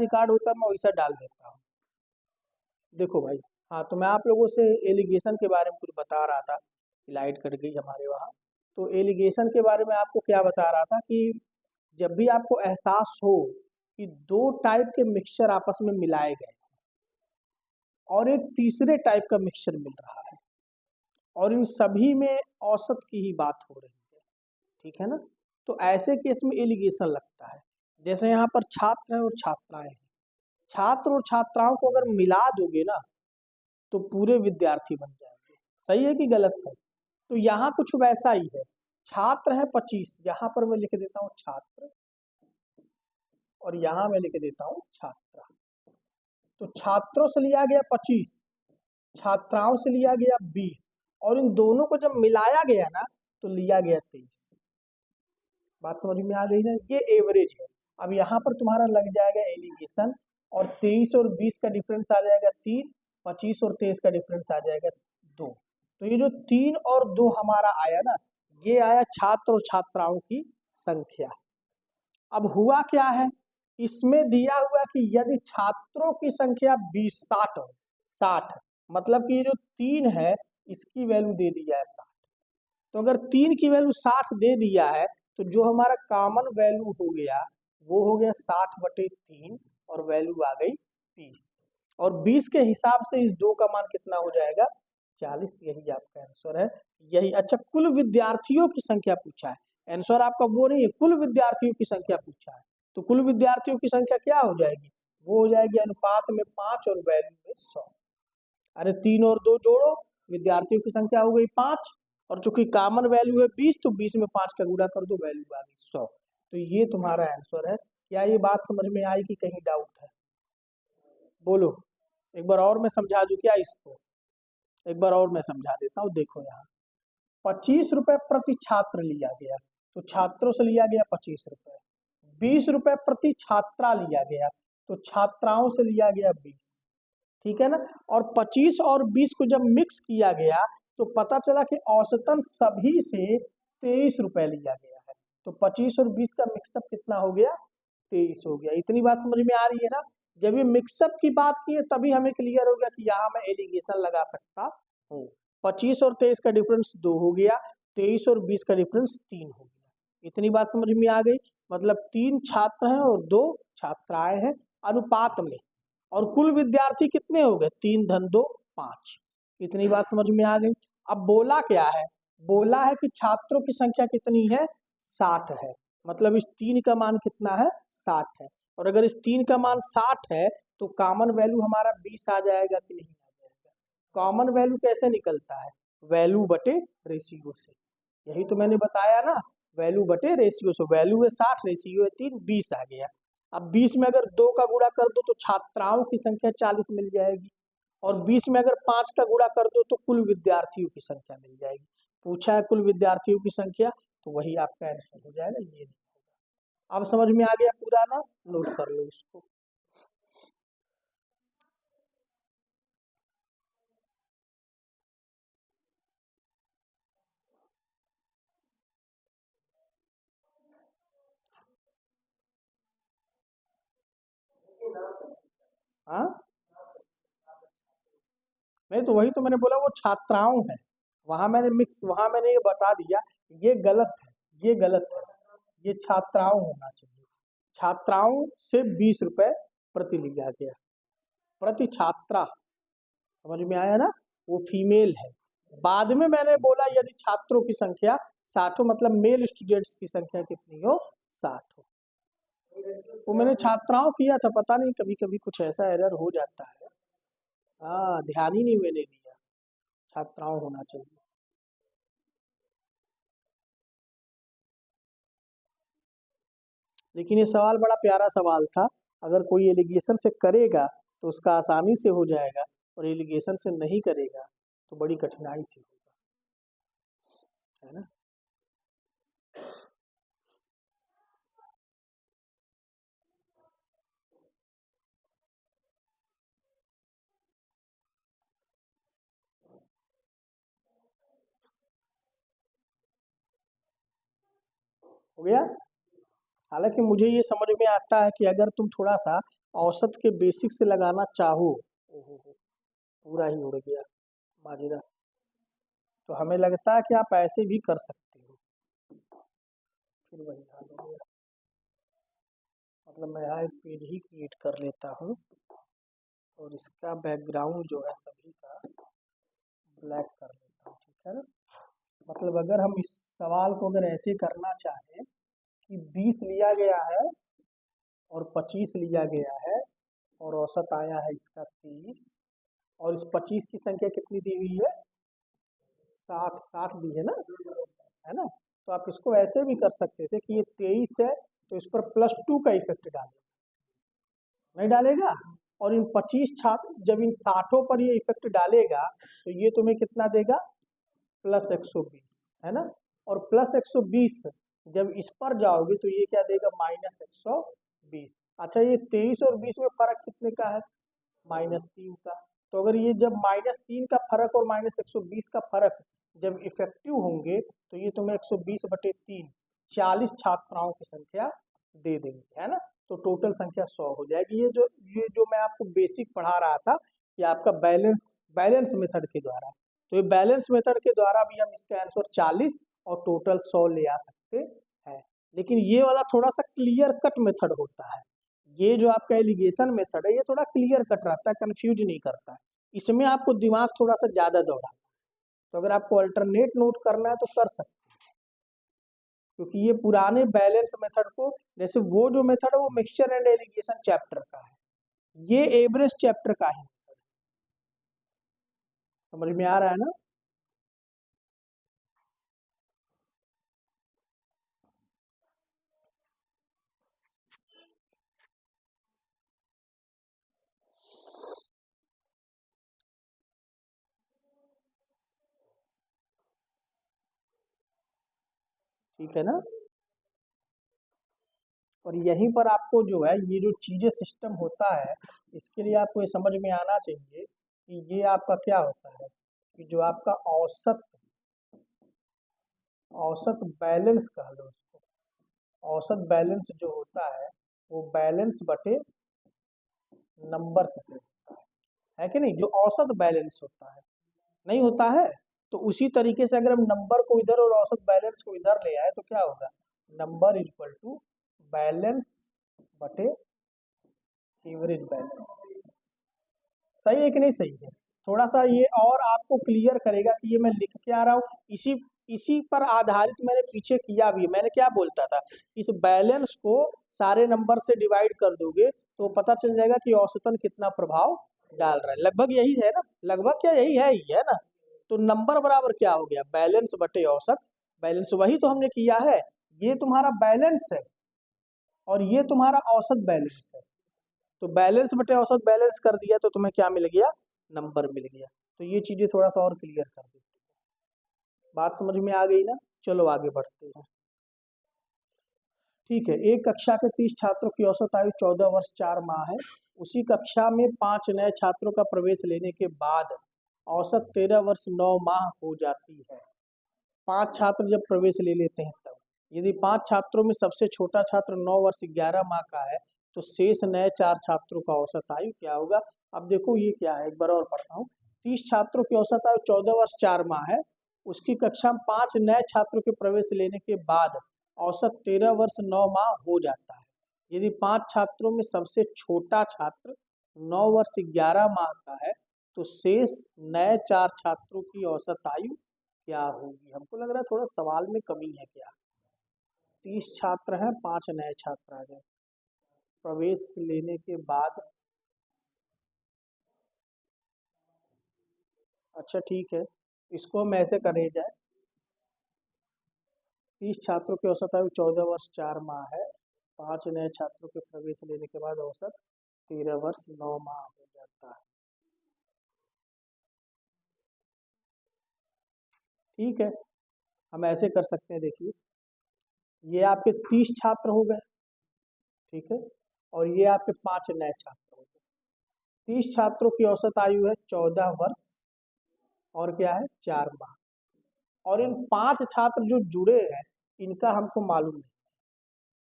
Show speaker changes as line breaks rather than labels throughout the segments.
Record होता है मैं वैसा डाल देता हूँ। देखो भाई, हाँ तो मैं आप लोगों से एलिगेशन के बारे में कुछ बता रहा था। लाइट कट गई हमारे वहाँ। तो एलिगेशन के बारे में आपको क्या बता रहा था कि जब भी आपको एहसास हो कि दो टाइप के मिक्सचर आपस में मिलाए गए और एक तीसरे टाइप का मिक्सचर मिल रहा है और इन सभी में औसत की ही बात हो रही है, ठीक है ना, तो ऐसे केस में एलिगेशन लगता है। जैसे यहाँ पर छात्र हैं और छात्राएं हैं, छात्र और छात्राओं को अगर मिला दोगे ना तो पूरे विद्यार्थी बन जाएंगे। सही है कि गलत है? तो यहाँ कुछ वैसा ही है। छात्र है 25, यहाँ पर मैं लिख देता हूँ छात्र और यहाँ मैं लिख देता हूँ छात्रा। तो छात्रों से लिया गया 25, छात्राओं से लिया गया 20 और इन दोनों को जब मिलाया गया ना तो लिया गया 23। बात समझ में आ गई ना? ये एवरेज है। अब यहाँ पर तुम्हारा लग जाएगा एलिगेशन और 23 और 20 का डिफरेंस आ जाएगा 3, 25 और 23 का डिफरेंस आ जाएगा 2। तो ये जो 3 और 2 हमारा आया ना, ये आया छात्र और छात्राओं की संख्या। अब हुआ क्या है, इसमें दिया हुआ कि यदि छात्रों की संख्या 60 हो, 60 मतलब कि ये जो 3 है इसकी वैल्यू दे दिया है 60। तो अगर 3 की वैल्यू 60 दे दिया है तो जो हमारा कॉमन वैल्यू हो गया वो हो गया 60/3 और वैल्यू आ गई 20। और 20 के हिसाब से इस 2 का मान कितना हो जाएगा? 40। यही आपका आंसर है। यही। अच्छा, कुल विद्यार्थियों की संख्या पूछा है, आंसर आपका वो नहीं है, कुल विद्यार्थियों की संख्या पूछा है। तो कुल विद्यार्थियों की संख्या क्या हो जाएगी? वो हो जाएगी अनुपात में 5 और वैल्यू में 100। अरे 3 और 2 जोड़ो, विद्यार्थियों की संख्या हो गई 5 और चूंकि कॉमन वैल्यू है 20 तो 20 में 5 का गुणा कर दो, वैल्यू आ गई 100। तो ये तुम्हारा आंसर है। क्या ये बात समझ में आई कि कहीं डाउट है? बोलो, एक बार और मैं समझा दूं क्या इसको? एक बार और मैं समझा देता हूँ। देखो यहाँ 25 रुपए प्रति छात्र लिया गया, तो छात्रों से लिया गया 25 रुपए। 20 रुपए प्रति छात्रा लिया गया, तो छात्राओं से लिया गया 20। ठीक है ना? और 25 और 20 को जब मिक्स किया गया तो पता चला कि औसतन सभी से 23 रुपए लिया गया है। तो 25 और 20 का मिक्सअप कितना हो गया? 23 हो गया। इतनी बात समझ में आ रही है ना? जब ये मिक्सअप की बात की है तभी हमें क्लियर हो गया कि यहाँ मैं एलिगेशन लगा सकता हूँ। 25 और 23 का डिफरेंस 2 हो गया, 23 और 20 का डिफरेंस 3 हो गया। इतनी बात समझ में आ गई? मतलब 3 छात्र हैं और 2 छात्राएं हैं अनुपात में, और कुल विद्यार्थी कितने हो गए? 3 धन 2 5। इतनी बात समझ में आ गई? अब बोला क्या है? बोला है कि छात्रों की संख्या कितनी है? 60 है। मतलब इस 3 का मान कितना है? 60 है। और अगर इस 3 का मान 60 है तो कॉमन वैल्यू हमारा 20 आ जाएगा कि नहीं आ जाएगा? कॉमन वैल्यू कैसे निकलता है? वैल्यू बटे रेशियो से। यही तो मैंने बताया ना, वैल्यू बटे रेशियो से। वैल्यू है 60, रेशियो है 3, 20 आ गया। अब 20 में अगर 2 का गुणा कर दो तो छात्राओं की संख्या 40 मिल जाएगी, और 20 में अगर 5 का गुणा कर दो तो कुल विद्यार्थियों की संख्या मिल जाएगी। पूछा है कुल विद्यार्थियों की संख्या, तो वही आपका आंसर हो जाएगा। ये अब समझ में आ गया पूरा ना? नोट कर लो इसको। हाँ, नहीं तो वही तो मैंने बोला, वो छात्राओं है। वहां मैंने मिक्स, वहां मैंने ये बता दिया। ये गलत है, ये गलत है। ये छात्राओं होना चाहिए। छात्राओं से 20 रुपए प्रति लिया गया, प्रति छात्रा। समझ में आया ना? वो फीमेल है। बाद में मैंने बोला यदि छात्रों की संख्या 60 हो, मतलब मेल स्टूडेंट्स की संख्या कितनी हो? 60 हो। वो मैंने छात्राओं किया था, पता नहीं कभी कभी कुछ ऐसा एरर हो जाता है। हाँ, ध्यान ही नहीं मैंने दिया। छात्राओं होना चाहिए। लेकिन ये सवाल बड़ा प्यारा सवाल था। अगर कोई एलिगेशन से करेगा तो उसका आसानी से हो जाएगा, और एलिगेशन से नहीं करेगा तो बड़ी कठिनाई से होगा, है ना? हो गया? हालांकि मुझे ये समझ में आता है कि अगर तुम थोड़ा सा औसत के बेसिक से लगाना चाहो, ओहो हो, पूरा ही उड़ गया माजरा। तो हमें लगता है कि आप ऐसे भी कर सकते हो। फिर वही हाल हो गया। मतलब मैं यहाँ एक पेज ही क्रिएट कर लेता हूँ और इसका बैकग्राउंड जो है सभी का ब्लैक कर लेता हूँ, ठीक है ना। मतलब अगर हम इस सवाल को अगर ऐसे करना चाहें कि 20 लिया गया है और 25 लिया गया है और औसत आया है इसका 30, और इस 25 की संख्या कितनी दी हुई है, 60, 60 दी है ना। तो आप इसको ऐसे भी कर सकते थे कि ये 23 है तो इस पर +2 का इफेक्ट डालेगा, नहीं डालेगा। और इन 25 छात्र जब इन 60 पर ये इफेक्ट डालेगा तो ये तुम्हें कितना देगा, +120, है ना। और +120 जब इस पर जाओगे तो ये क्या देगा, -120। अच्छा, ये 23 और 20 में फर्क कितने का है, -3 का। तो अगर ये जब -3 का फर्क और -120 का फर्क जब इफेक्टिव होंगे तो ये तुम्हें 120/3 40 छात्राओं की संख्या दे देंगे, है ना। तो टोटल संख्या 100 हो जाएगी। ये जो मैं आपको बेसिक पढ़ा रहा था ये आपका बैलेंस बैलेंस मेथड के द्वारा। तो ये बैलेंस मेथड के द्वारा भी हम इसका आंसर 40 और टोटल 100 ले आ सकते हैं। लेकिन ये वाला थोड़ा सा क्लियर कट मेथड होता है। ये जो आपका एलिगेशन मेथड है ये थोड़ा क्लियर कट रहता है, कंफ्यूज नहीं करता है। इसमें आपको दिमाग थोड़ा सा ज्यादा दौड़ा। तो अगर आपको अल्टरनेट नोट करना है तो कर सकते हैं, क्योंकि ये पुराने बैलेंस मेथड को, जैसे वो जो मेथड है वो मिक्सचर एंड एलिगेशन चैप्टर का है, ये एवरेज चैप्टर का है। समझ में आ रहा है ना। ठीक है ना। और यहीं पर आपको जो है ये जो चीजें सिस्टम होता है इसके लिए आपको ये समझ में आना चाहिए कि ये आपका क्या होता है, कि जो आपका औसत औसत बैलेंस कह लो उसको, औसत बैलेंस जो होता है वो बैलेंस बटे नंबर से होता है कि नहीं, जो औसत बैलेंस होता है, नहीं होता है। तो उसी तरीके से अगर हम नंबर को इधर और औसत बैलेंस को इधर ले आए तो क्या होगा, नंबर इक्वल टू बैलेंस बटे एवरेज बैलेंस। सही है कि नहीं सही है। थोड़ा सा ये और आपको क्लियर करेगा कि ये मैं लिख के आ रहा हूँ, इसी इसी पर आधारित मैंने पीछे किया भी। मैंने क्या बोलता था, इस बैलेंस को सारे नंबर से डिवाइड कर दोगे तो पता चल जाएगा कि औसतन कितना प्रभाव डाल रहा है। लगभग यही है ना, लगभग क्या यही है ना। तो नंबर बराबर क्या हो गया, बैलेंस बटे औसत बैलेंस, वही तो हमने किया है। ये तुम्हारा बैलेंस है और ये तुम्हारा औसत बैलेंस है। तो बैलेंस बटे औसत बैलेंस कर दिया तो तुम्हें क्या मिल गया, नंबर मिल गया। तो ये चीजें थोड़ा सा और क्लियर कर देती है। बात समझ में आ गई ना। चलो आगे बढ़ते हैं। ठीक है, एक कक्षा के 30 छात्रों की औसत आयु 14 वर्ष 4 माह है। उसी कक्षा में 5 नए छात्रों का प्रवेश लेने के बाद औसत 13 वर्ष 9 माह हो जाती है। 5 छात्र जब प्रवेश ले लेते हैं तब, यदि 5 छात्रों में सबसे छोटा छात्र 9 वर्ष 11 माह का है तो शेष नए 4 छात्रों का औसत आयु क्या होगा। अब देखो ये क्या है, एक बार और पढ़ता हूँ। 30 छात्रों की औसत आयु 14 वर्ष 4 माह है। उसकी कक्षा में 5 नए छात्रों के प्रवेश लेने के बाद औसत 13 वर्ष 9 माह हो जाता है। यदि 5 छात्रों में सबसे छोटा छात्र 9 वर्ष 11 माह का है तो शेष नए 4 छात्रों की औसत आयु क्या होगी। हमको लग रहा है थोड़ा सवाल में कमी है क्या। 30 छात्र हैं, 5 नए छात्र आ गए प्रवेश लेने के बाद। अच्छा ठीक है, इसको हम ऐसे करें जाए, 30 छात्रों की औसत आयु 14 वर्ष 4 माह है। 5 नए छात्रों के प्रवेश लेने के बाद औसत 13 वर्ष 9 माह हो जाता है। ठीक है, हम ऐसे कर सकते हैं, देखिए ये आपके 30 छात्र हो गए, ठीक है, और ये आपके 5 नए छात्र हो गए। 30 छात्रों की औसत आयु है 14 वर्ष और क्या है 4 माह। और इन 5 छात्र जो जुड़े हैं इनका हमको मालूम नहीं,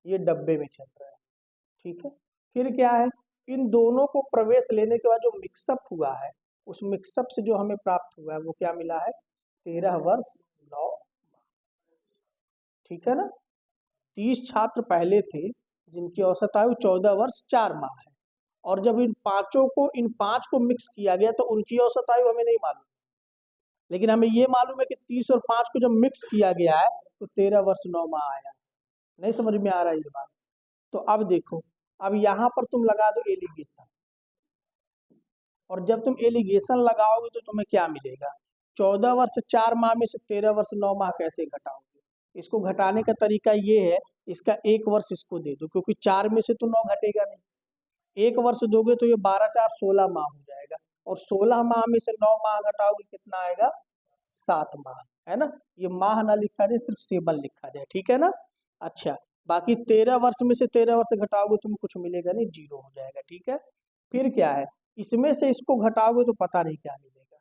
ये डब्बे में चल रहा है, ठीक है। फिर क्या है, इन दोनों को प्रवेश लेने के बाद जो मिक्सअप हुआ है, उस मिक्सअप से जो हमें प्राप्त हुआ है वो क्या मिला है, 13 वर्ष 9। ठीक है ना। 30 छात्र पहले थे जिनकी औसत आयु 14 वर्ष 4 माह है, और जब इन पांच को मिक्स किया गया तो उनकी औसत आयु हमें नहीं मालूम, लेकिन हमें ये मालूम है कि 30 और 5 को जब मिक्स किया गया है तो 13 वर्ष 9 माह आया। नहीं समझ में आ रहा है ये बात। तो अब देखो, अब यहाँ पर तुम लगा दो एलिगेशन, और जब तुम एलिगेशन लगाओगे तो तुम्हें क्या मिलेगा, 14 वर्ष 4 माह में से 13 वर्ष 9 माह कैसे घटाओगे। इसको घटाने का तरीका ये है, इसका 1 वर्ष इसको दे दो, क्योंकि 4 में से तो 9 घटेगा नहीं। 1 वर्ष दोगे तो ये 12 4 16 माह हो जाएगा, और 16 माह में से 9 माह घटाओगे कितना आएगा, 7 माह, है ना। ये माह ना लिखा जाए, सिर्फ सेबल लिखा जाए, ठीक है ना। अच्छा, बाकी 13 वर्ष में से 13 वर्ष घटाओगे तुम्हें कुछ मिलेगा नहीं, 0 हो जाएगा, ठीक है। फिर क्या है, इसमें से इसको घटाओगे तो पता नहीं क्या मिलेगा,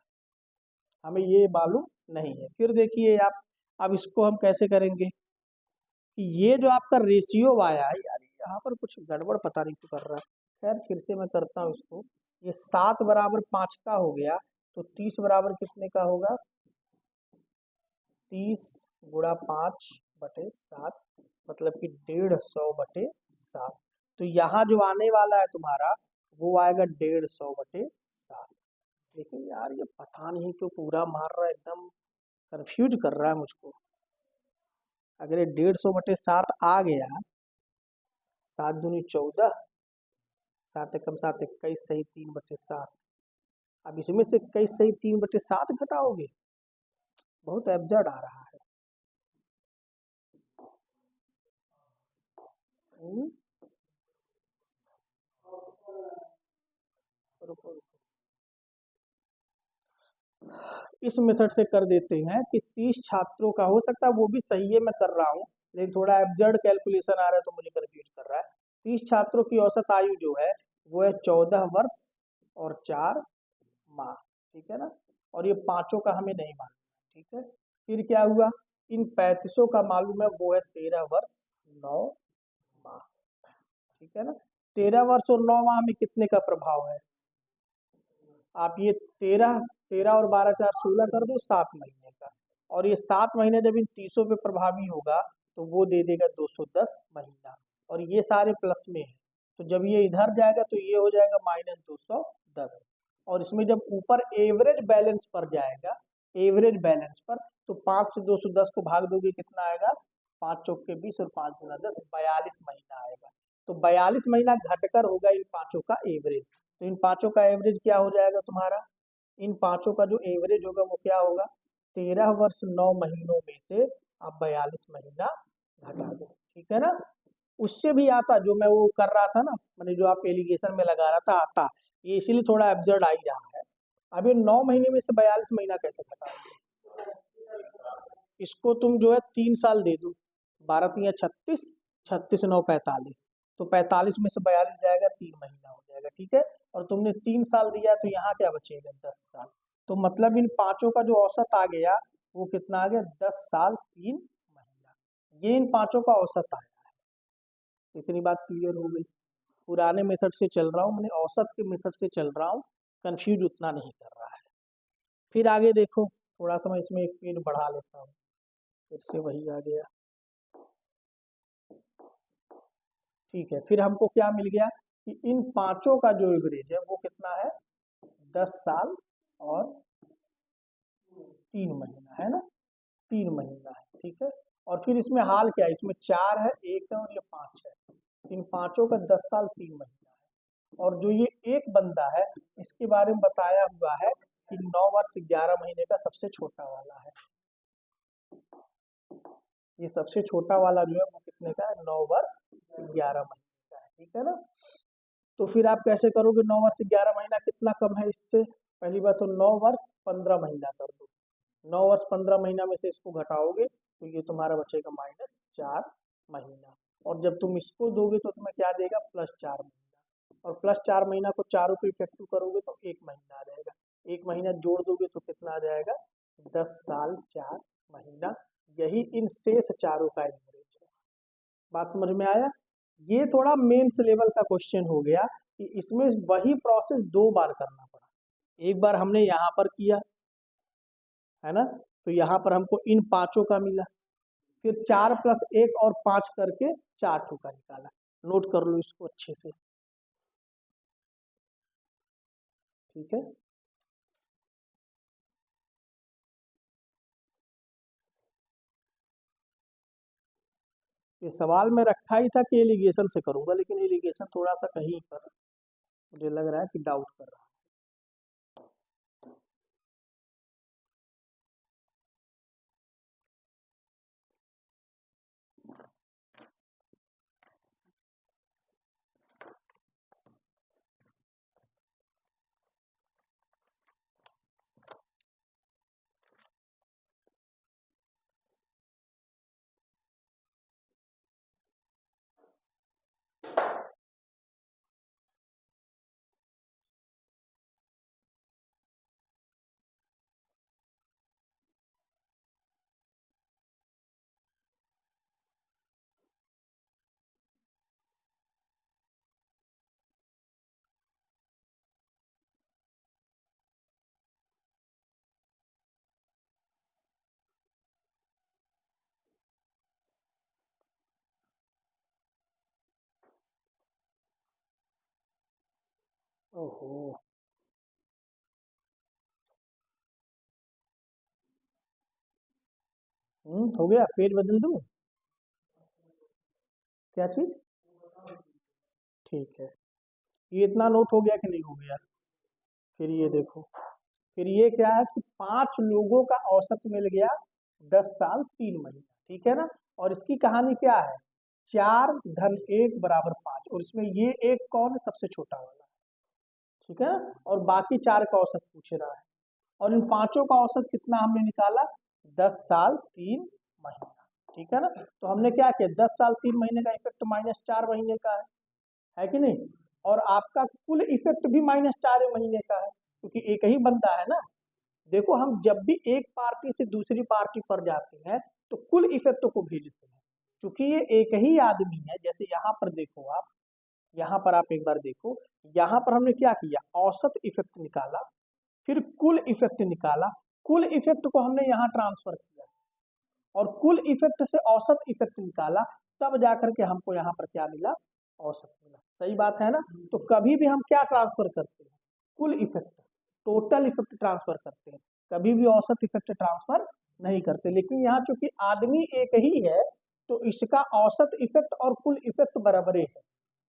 हमें ये मालूम नहीं है। फिर देखिए आप, अब इसको हम कैसे करेंगे कि ये जो आपका रेशियो आया है यार, यहाँ पर कुछ गड़बड़ पता नहीं क्यों कर रहा है। खैर फिर से मैं करता हूँ इसको। ये 7 बराबर 5 का हो गया, तो 30 बराबर कितने का होगा, 30 गुणा 5/7, मतलब कि 150/7। तो यहाँ जो आने वाला है तुम्हारा वो आएगा 150/7। लेकिन यार ये पता नहीं क्यों पूरा मार रहा है, एकदम कंफ्यूज कर रहा है मुझको। अगर ये 150/7 आ गया, 7 दूनी 14, 7 एकम 7, 21 सही 3/7। अब इसमें से 21 सही 3/7 घटाओगे, बहुत एब्जर्ड आ रहा है। इस मेथड से कर देते हैं कि 30 छात्रों का, हो सकता है वो भी सही है, मैं कर रहा हूँ लेकिन थोड़ा एब्जर्ड कैलकुलेशन आ रहा है तो मुझे कंफ्यूज कर रहा है। 30 छात्रों की औसत आयु जो है वो है 14 वर्ष और 4 माह, ठीक है ना। और ये पांचों का हमें नहीं मालूम, ठीक है। फिर क्या हुआ, इन 35 का मालूम है, वो है 13 वर्ष 9 माह, ठीक है ना। 13 वर्ष और 9 माह में कितने का प्रभाव है, आप ये 13 और 12 4 16 कर दो, 7 महीने का। और ये 7 महीने जब इन 30 पे प्रभावी होगा तो वो दे देगा 210 महीना, और ये सारे प्लस में है, तो जब ये इधर जाएगा तो ये हो जाएगा -210। और इसमें जब ऊपर एवरेज बैलेंस पर जाएगा, एवरेज बैलेंस पर, तो 5 से 210 को भाग दोगे कितना आएगा, 5 चौक के 20 और 5 गुना 10, 42 महीना आएगा। तो 42 महीना घटकर होगा इन पांचों का एवरेज। तो इन पांचों का एवरेज क्या हो जाएगा तुम्हारा, इन पांचों का जो एवरेज होगा वो क्या होगा, 13 वर्ष 9 महीनों में से आप 42 महीना घटा दो, ठीक है ना। उससे भी आता, जो मैं वो कर रहा था ना, मैंने जो आप एलिगेशन में लगा रहा था, आता ये, इसीलिए थोड़ा एब्जर्ड आ ही रहा है। अब ये 9 महीने में से 42 महीना कैसे घटाओगे, इसको तुम जो है 3 साल दे दो, 12 3 36, 36 9 45, तो 45 में से 42 जाएगा, 3 महीना हो जाएगा, ठीक है। और तुमने 3 साल दिया तो यहाँ क्या बचेगा, 10 साल। तो मतलब इन पांचों का जो औसत आ गया वो कितना आ गया, 10 साल 3 महीना, ये इन पांचों का औसत आया है। इतनी बात क्लियर हो गई। पुराने मेथड से चल रहा हूँ, मैंने औसत के मेथड से चल रहा हूँ, कंफ्यूज उतना नहीं कर रहा है। फिर आगे देखो, थोड़ा सा मैं इसमें एक स्पीड बढ़ा लेता हूँ, फिर से वही आ गया, ठीक है। फिर हमको क्या मिल गया कि इन पांचों का जो एवरेज है वो कितना है, 10 साल और 3 महीना, है ना, 3 महीना है, ठीक है। और फिर इसमें हाल क्या है, इसमें 4 है, 1 है और ये 5 है, इन पांचों का 10 साल 3 महीना है। और जो ये एक बंदा है, इसके बारे में बताया हुआ है कि 9 वर्ष 11 महीने का सबसे छोटा वाला है, ये सबसे छोटा वाला जो है वो कितने का है, 9 वर्ष 11 महीने का है, ठीक है ना। तो फिर आप कैसे करोगे, 9 वर्ष 11 महीना कितना कम है इससे, पहली बात तो 9 वर्ष 15 महीना कर दो, 9 वर्ष 15 महीना में से इसको घटाओगे तो ये तुम्हारा बचेगा -4 महीना। और जब तुम इसको दोगे तो तुम्हें क्या देगा, +4 महीना, और +4 महीना को चारों को इफेक्टिव करोगे तो 1 महीना आ जाएगा, 1 महीना जोड़ दोगे तो कितना आ जाएगा, 10 साल 4 महीना। यही इन शेष चारों का एवरेज है। बात समझ में आया। ये थोड़ा मेंस लेवल का क्वेश्चन हो गया, कि इसमें वही प्रोसेस 2 बार करना पड़ा। एक बार हमने यहाँ पर किया, है ना, तो यहाँ पर हमको इन 5 का मिला, फिर 4 + 1 और 5 करके 4 का निकाला। नोट कर लो इसको अच्छे से, ठीक है। ये सवाल में रखा ही था कि एलिगेशन से करूंगा, लेकिन एलिगेशन थोड़ा सा कहीं पर मुझे लग रहा है कि डाउट कर रहा है। ओहो, हो गया, पेज बदल दूं? क्या चीज? ठीक है, ये इतना नोट हो गया कि नहीं हो गया? फिर ये देखो, फिर ये क्या है कि 5 लोगों का औसत मिल गया 10 साल 3 महीना, ठीक है ना। और इसकी कहानी क्या है, 4 धन 1 बराबर 5, और इसमें ये एक कौन है, सबसे छोटा वाला, ठीक है ना। और बाकी 4 का औसत पूछ रहा है, और इन 5 का औसत कितना हमने निकाला, 10 साल 3 महीना, ठीक है ना। तो हमने क्या किया, 10 साल 3 महीने का इफेक्ट -4 महीने का है कि नहीं। और आपका कुल इफेक्ट भी -4 महीने का है, क्योंकि एक ही बंदा है ना। देखो, हम जब भी एक पार्टी से दूसरी पार्टी पर जाते हैं तो कुल इफेक्ट को भेजते हैं, क्योंकि ये एक ही आदमी है। जैसे यहाँ पर देखो आप, यहाँ पर आप एक बार देखो, यहाँ पर हमने क्या किया, औसत इफेक्ट निकाला, फिर कुल इफेक्ट निकाला, कुल इफेक्ट को हमने यहाँ ट्रांसफर किया, और कुल इफेक्ट से औसत इफेक्ट निकाला, तब जाकर के हमको यहाँ पर क्या मिला, औसत मिला। सही बात है ना। तो कभी भी हम क्या ट्रांसफर करते हैं, कुल इफेक्ट, टोटल इफेक्ट ट्रांसफर करते हैं, कभी भी औसत इफेक्ट ट्रांसफर नहीं करते। लेकिन यहाँ चूंकि आदमी एक ही है, तो इसका औसत इफेक्ट और कुल इफेक्ट बराबरे है,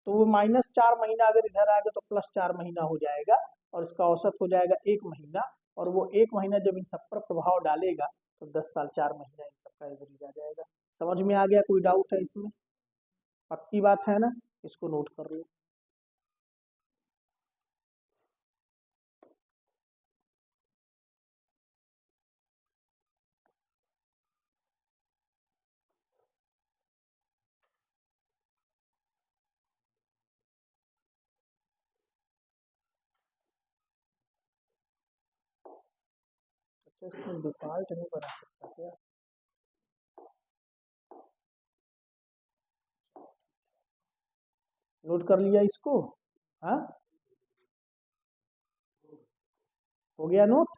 तो वो -4 महीना अगर इधर आएगा तो +4 महीना हो जाएगा, और इसका औसत हो जाएगा 1 महीना, और वो 1 महीना जब इन सब पर प्रभाव डालेगा तो 10 साल 4 महीना इन सबका एवरेज आ जाएगा। समझ में आ गया? कोई डाउट है इसमें? पक्की बात है ना, इसको नोट कर लो। अच्छा, इसमें डिफॉल्ट नहीं बना सकता क्या? नोट कर लिया इसको? हाँ, हो गया नोट।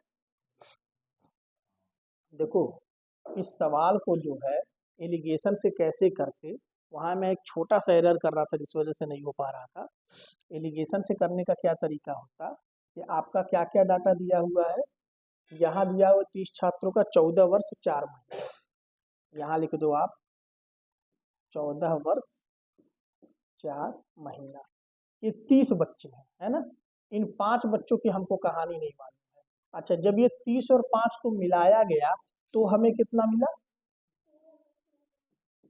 देखो, इस सवाल को जो है एलिगेशन से कैसे करते, वहां मैं एक छोटा सा एरर कर रहा था जिस वजह से नहीं हो पा रहा था। एलिगेशन से करने का क्या तरीका होता कि आपका क्या क्या डाटा दिया हुआ है, यहाँ दिया हुआ 30 छात्रों का 14 वर्ष 4 महीने, यहाँ लिख दो आप 14 वर्ष 4 महीना, ये 30 बच्चे हैं, है ना। इन 5 बच्चों की हमको कहानी नहीं मालूम है। अच्छा, जब ये 30 और 5 को मिलाया गया तो हमें कितना मिला,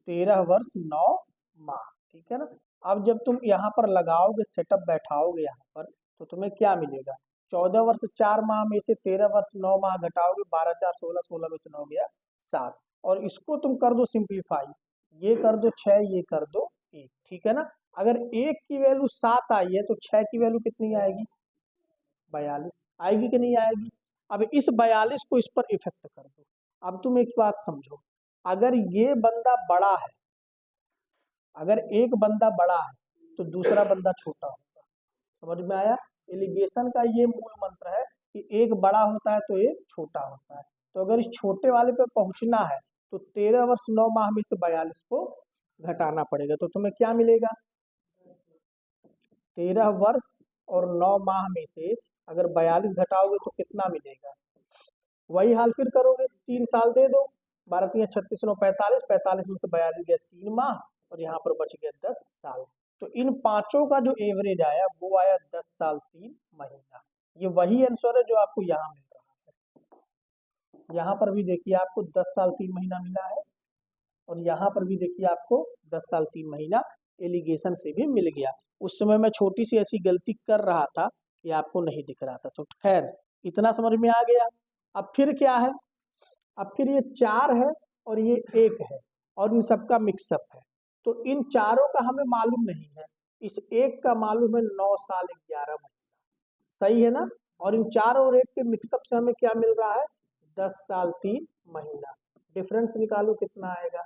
13 वर्ष 9 माह, ठीक है ना। अब जब तुम यहाँ पर लगाओगे, सेटअप बैठाओगे यहाँ पर, तो तुम्हें क्या मिलेगा, 14 वर्ष 4 माह में से 13 वर्ष 9 माह घटाओगे, 12 4 16, 16 में से 9 गया 7, और इसको तुम कर दो सिंप्लीफाई, ये कर दो 6, ये कर दो 1, ठीक है ना। अगर 1 की वैल्यू 7 आई है तो 6 की वैल्यू कितनी आएगी, 42 आएगी कि नहीं आएगी। अब इस 42 को इस पर इफेक्ट कर दो। अब तुम एक बात समझो, अगर ये बंदा बड़ा है, अगर एक बंदा बड़ा है तो दूसरा बंदा छोटा होगा, समझ में आया? एलिगेशन का ये मूल मंत्र है कि एक बड़ा होता है तो एक छोटा होता है। तो अगर इस छोटे वाले पे पहुंचना है तो 13 वर्ष 9 माह में से 42 को घटाना पड़ेगा। तो तुम्हें क्या मिलेगा? 13 वर्ष और 9 माह में से अगर 42 घटाओगे तो कितना मिलेगा? वही हाल फिर करोगे, 3 साल दे दो, 12×3 = 36, 9 = 45, 45 में से 42 गया 3 माह, और यहाँ पर बच गया 10 साल। तो इन पांचों का जो एवरेज आया वो आया 10 साल 3 महीना। ये वही आंसर है जो आपको यहाँ मिल रहा है। यहाँ पर भी देखिए आपको 10 साल 3 महीना मिला है, और यहाँ पर भी देखिए आपको 10 साल 3 महीना एलिगेशन से भी मिल गया। उस समय मैं छोटी सी ऐसी गलती कर रहा था कि आपको नहीं दिख रहा था। तो खैर इतना समझ में आ गया। अब फिर क्या है? अब फिर ये 4 है और ये 1 है, और इन सबका मिक्सअप है। तो इन चारों का हमें मालूम नहीं है, इस 1 का मालूम है 9 साल 11 महीना। सही है ना? और इन 4 और 1 के मिक्सअप से हमें क्या मिल रहा है? 10 साल 3 महीना। डिफरेंस निकालो कितना आएगा?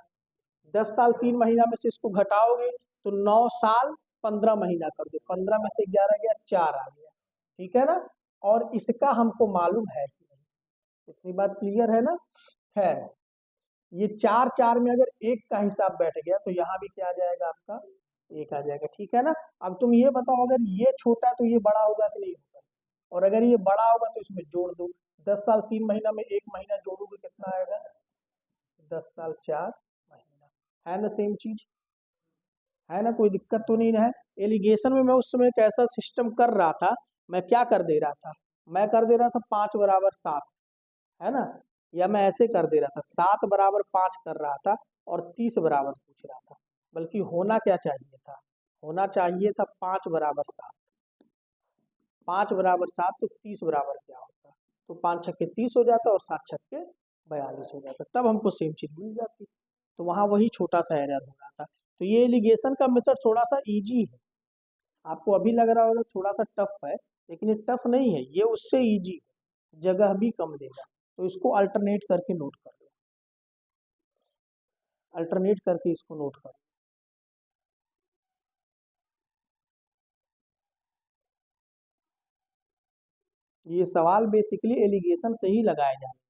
10 साल 3 महीना में से इसको घटाओगे तो 9 साल 15 महीना कर दो, 15 में से 11 गया, 4 आ गया। ठीक है ना? और इसका हमको मालूम है कि नहीं, इतनी बात क्लियर है ना? खैर ये 4 4 में अगर 1 का हिसाब बैठ गया तो यहाँ भी क्या आ जाएगा आपका? 1 आ जाएगा। ठीक है ना? अब तुम ये बताओ, अगर ये छोटा है तो ये बड़ा होगा कि नहीं होगा? और अगर ये बड़ा होगा तो इसमें जोड़ दो, 10 साल 3 महीना में 1 महीना जोड़ोगे कितना आएगा? 10 साल 4 महीना। है ना सेम चीज? है ना? कोई दिक्कत तो नहीं है? एलिगेशन में मैं उस समय एक ऐसा सिस्टम कर रहा था, मैं क्या कर दे रहा था? मैं कर दे रहा था 5 = 7, है ना? या मैं ऐसे कर दे रहा था 7 = 5 कर रहा था, और 30 बराबर पूछ रहा था। बल्कि होना क्या चाहिए था? होना चाहिए था 5 = 7। 5 = 7 तो 30 बराबर क्या होता? तो 5 छक्के 30 हो जाता और 7 छक्के 42 हो जाता, तब हमको सेम चीज मिल जाती। तो वहां वही छोटा सा एरर हो रहा था। तो ये एलिगेशन का मेथड थोड़ा सा इजी है। आपको अभी लग रहा होगा थोड़ा सा टफ है, लेकिन ये टफ नहीं है, ये उससे इजी है, जगह भी कम लेगा। तो इसको अल्टरनेट करके नोट कर लो, अल्टरनेट करके इसको नोट कर लो। ये सवाल बेसिकली एलिगेशन से ही लगाए जाने चाहिए।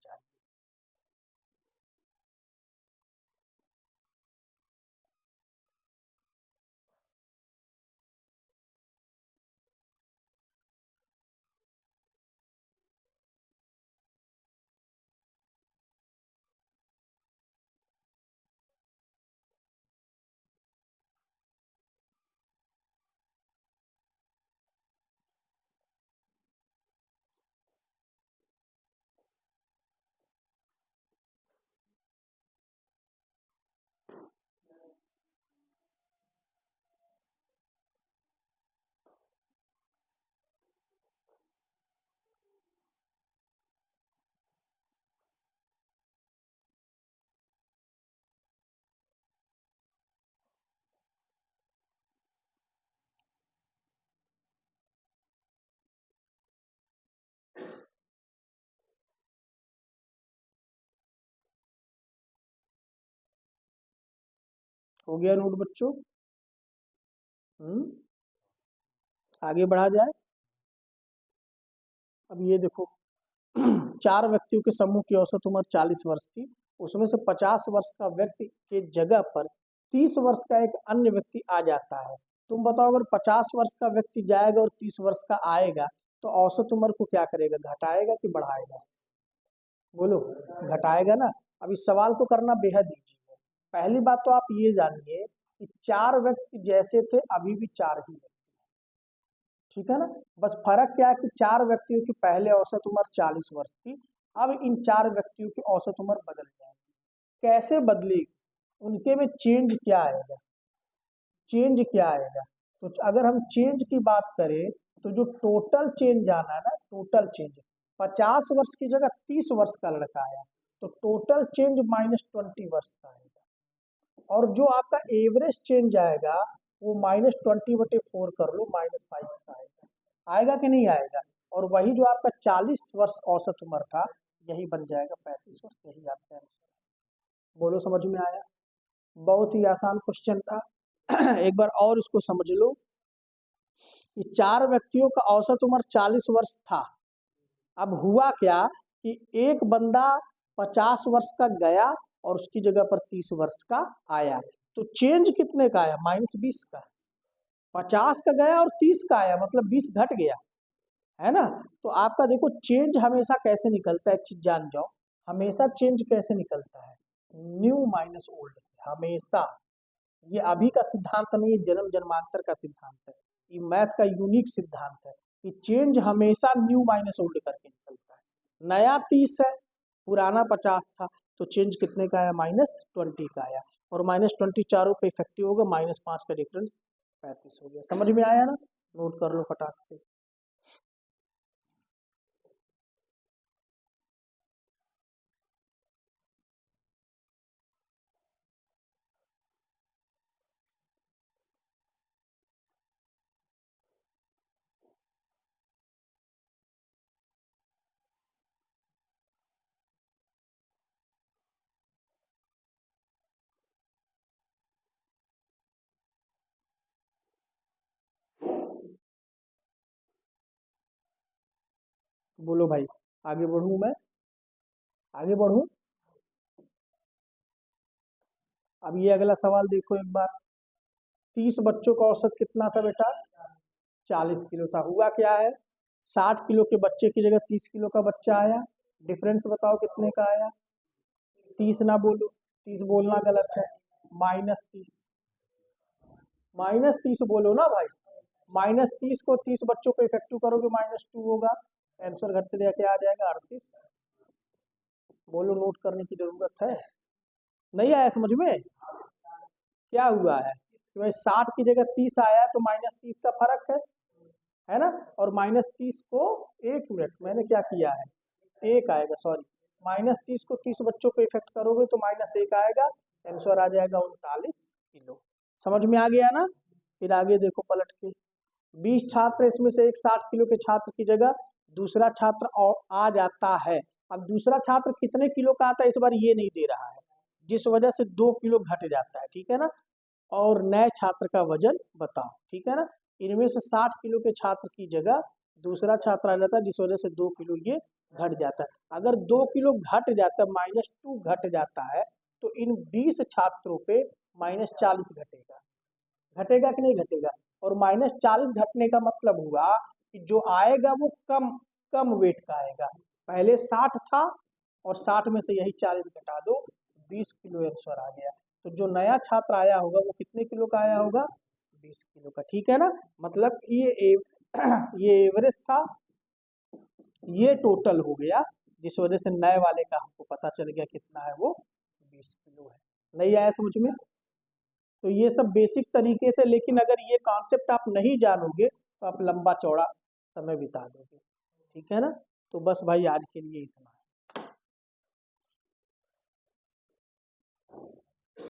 हो गया नोट बच्चों? हम्म आगे बढ़ा जाए। अब ये देखो, 4 व्यक्तियों के समूह की औसत उम्र 40 वर्ष थी। उसमें से 50 वर्ष का व्यक्ति के जगह पर 30 वर्ष का एक अन्य व्यक्ति आ जाता है। तुम बताओ, अगर 50 वर्ष का व्यक्ति जाएगा और 30 वर्ष का आएगा तो औसत उम्र को क्या करेगा? घटाएगा कि बढ़ाएगा? बोलो। घटाएगा ना? अब इस सवाल को करना बेहद ईजी है। पहली बात तो आप ये जानिए कि 4 व्यक्ति जैसे थे अभी भी 4 ही व्यक्ति। ठीक है ना? बस फर्क क्या है कि 4 व्यक्तियों की पहले औसत उम्र 40 वर्ष थी, अब इन 4 व्यक्तियों की औसत उम्र बदल जाएगी। कैसे बदलेगी? उनके में चेंज क्या आएगा? चेंज क्या आएगा? तो अगर हम चेंज की बात करें तो जो टोटल चेंज आना है ना, टोटल चेंज, 50 वर्ष की जगह 30 वर्ष का लड़का आया तो टोटल चेंज -20 वर्ष का आएगा। और जो आपका एवरेज चेंज आएगा वो -20/4 कर लो, -5 का आएगा। आएगा कि नहीं आएगा? और वही जो आपका 40 वर्ष औसत उम्र था, यही बन जाएगा 35 वर्ष। यही आपका आंसर। बोलो, समझ में आया? बहुत ही आसान क्वेश्चन था। एक बार और इसको समझ लो। कि 4 व्यक्तियों का औसत उम्र 40 वर्ष था। अब हुआ क्या कि एक बंदा 50 वर्ष का गया और उसकी जगह पर 30 वर्ष का आया। तो चेंज कितने का आया? -20 का। 50 का गया और 30 का आया, मतलब 20 घट गया, है ना। तो आपका देखो चेंज हमेशा कैसे निकलता है, एक चीज जान जाओ, हमेशा चेंज कैसे निकलता है, न्यू माइनस ओल्ड, हमेशा। ये अभी का सिद्धांत नहीं है, जन्म जन्मांतर का सिद्धांत है, ये मैथ का यूनिक सिद्धांत है कि चेंज हमेशा न्यू माइनस ओल्ड करके निकलता है। नया 30 है, पुराना 50 था, तो चेंज कितने का आया? -20 का आया। और -20 चारों पे इफेक्टिव होगा, -5 का डिफरेंस 35 हो गया। समझ में आया ना? नोट कर लो फटाक से। बोलो भाई, आगे बढ़ूं मैं? आगे बढ़ूं? अब ये अगला सवाल देखो एक बार। 30 बच्चों का औसत कितना था बेटा? 40 किलो था। हुआ क्या है, 60 किलो के बच्चे की जगह 30 किलो का बच्चा आया। डिफरेंस बताओ कितने का आया? 30 ना बोलो, 30 बोलना गलत है, -30। -30 बोलो ना भाई। -30 को 30 बच्चों को इफेक्टिव करोगे -2 होगा, आंसर घर चले जाके आ जाएगा 38। बोलो, नोट करने की जरूरत है? नहीं आया समझ में? क्या हुआ है कि भाई 60 की जगह 30 आया है, तो -30 का फर्क है ना। और -30 को, एक मिनट, मैंने क्या किया है, एक आएगा, सॉरी, -30 को 30 बच्चों पे इफेक्ट करोगे तो -1 आएगा, आंसर आ जाएगा 39 किलो। समझ में आ गया ना? फिर आगे देखो पलट के, 20 छात्र, इसमें से एक 60 किलो के छात्र की जगह दूसरा छात्र और आ जाता है। अब दूसरा छात्र कितने किलो का आता है इस बार ये नहीं दे रहा है, जिस वजह से 2 किलो घट जाता है, ठीक है ना। और नए छात्र का वजन बताओ, ठीक है ना। इनमें से 60 किलो के छात्र की जगह दूसरा छात्र आ जाता है, जिस वजह से 2 किलो ये घट जाता है। अगर 2 किलो घट जाता है, -2 घट जाता है, तो इन 20 छात्रों पे -40 घटेगा। घटेगा कि नहीं घटेगा? और -40 घटने का मतलब हुआ कि जो आएगा वो कम कम वेट का आएगा। पहले 60 था और 60 में से यही 40 घटा दो, 20 किलो आंसर आ गया। तो जो नया छात्र आया होगा वो कितने किलो का आया होगा? 20 किलो का, ठीक है ना। मतलब ये एवरेज था, ये टोटल हो गया, जिस वजह से नए वाले का हमको पता चल गया कितना है, वो 20 किलो है। नहीं आया समझ में? तो ये सब बेसिक तरीके से, लेकिन अगर ये कॉन्सेप्ट आप नहीं जानोगे तो आप लंबा चौड़ा समय बिता दोगे, ठीक है ना। तो बस भाई आज के लिए इतना।